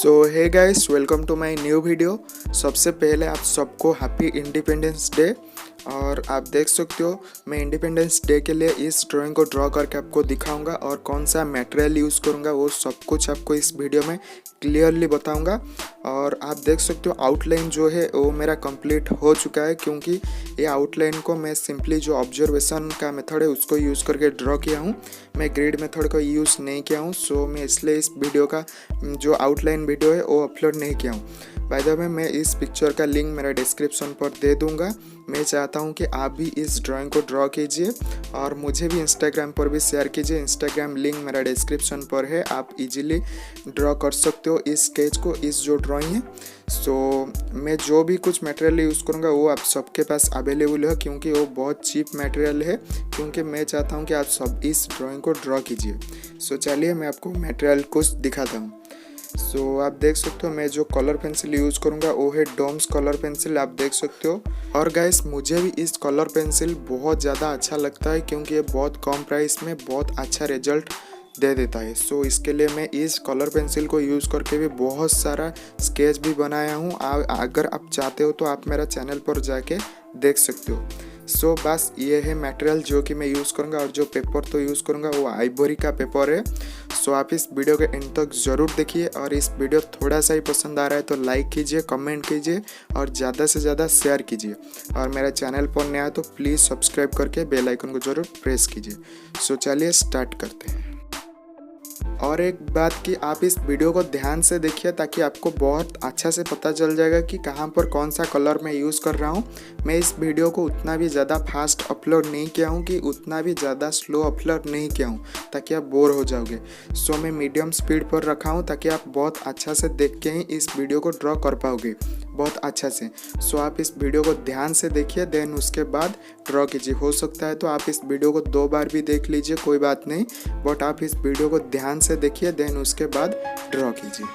So hey guys, welcome to my new video. सबसे पहले आप सबको हैप्पी इंडिपेंडेंस डे। और आप देख सकते हो मैं इंडिपेंडेंस डे के लिए इस ड्राइंग को ड्रॉ करके आपको दिखाऊंगा और कौन सा मटेरियल यूज़ करूंगा वो सब कुछ आपको इस वीडियो में क्लियरली बताऊंगा। और आप देख सकते हो आउटलाइन जो है वो मेरा कंप्लीट हो चुका है, क्योंकि ये आउटलाइन को मैं सिंपली जो ऑब्जर्वेशन का मेथड है उसको यूज़ करके ड्रॉ किया हूँ। मैं ग्रिड मेथड का यूज़ नहीं किया हूँ, सो मैं इसलिए इस वीडियो का जो आउटलाइन वीडियो है वो अपलोड नहीं किया हूँ। बाय द वे मैं इस पिक्चर का लिंक मेरा डिस्क्रिप्शन पर दे दूंगा। मैं चाहता हूं कि आप भी इस ड्राइंग को ड्रॉ कीजिए और मुझे भी इंस्टाग्राम पर भी शेयर कीजिए। इंस्टाग्राम लिंक मेरा डिस्क्रिप्शन पर है, आप इजीली ड्रॉ कर सकते हो इस स्केच को, इस जो ड्राइंग है। सो मैं जो भी कुछ मटेरियल यूज़ करूँगा वो आप सबके पास अवेलेबल है, क्योंकि वो बहुत चीप मटेरियल है, क्योंकि मैं चाहता हूँ कि आप सब इस ड्राइंग को ड्रॉ कीजिए। सो चलिए मैं आपको मटेरियल कुछ दिखाता हूँ। सो आप देख सकते हो मैं जो कलर पेंसिल यूज़ करूँगा वो है डोम्स कलर पेंसिल, आप देख सकते हो। और गाइस मुझे भी इस कलर पेंसिल बहुत ज़्यादा अच्छा लगता है, क्योंकि ये बहुत कम प्राइस में बहुत अच्छा रिजल्ट दे देता है। सो इसके लिए मैं इस कलर पेंसिल को यूज़ करके भी बहुत सारा स्केच भी बनाया हूँ। अगर आप चाहते हो तो आप मेरा चैनल पर जाके देख सकते हो। सो बस ये है मटेरियल जो कि मैं यूज़ करूँगा, और जो पेपर तो यूज़ करूँगा वो आइवरी का पेपर है। सो आप इस वीडियो के एंड तक ज़रूर देखिए, और इस वीडियो थोड़ा सा ही पसंद आ रहा है तो लाइक कीजिए, कमेंट कीजिए और ज़्यादा से ज़्यादा शेयर कीजिए। और मेरा चैनल पर नया है तो प्लीज़ सब्सक्राइब करके बेल आइकन को ज़रूर प्रेस कीजिए। सो चलिए स्टार्ट करते हैं। और एक बात कि आप इस वीडियो को ध्यान से देखिए, ताकि आपको बहुत अच्छा से पता चल जाएगा कि कहाँ पर कौन सा कलर मैं यूज़ कर रहा हूँ। मैं इस वीडियो को उतना भी ज़्यादा फास्ट अपलोड नहीं किया हूँ कि उतना भी ज़्यादा स्लो अपलोड नहीं किया हूँ, ताकि आप बोर हो जाओगे। सो मैं मीडियम स्पीड पर रखा हूँ, ताकि आप बहुत अच्छा से देख के ही इस वीडियो को ड्रॉ कर पाओगे बहुत अच्छा से। सो आप इस वीडियो को ध्यान से देखिए, देन उसके बाद ड्रॉ कीजिए। हो सकता है तो आप इस वीडियो को 2 बार भी देख लीजिए, कोई बात नहीं, बट आप इस वीडियो को ध्यान से देखिए, देन उसके बाद ड्रॉ कीजिए।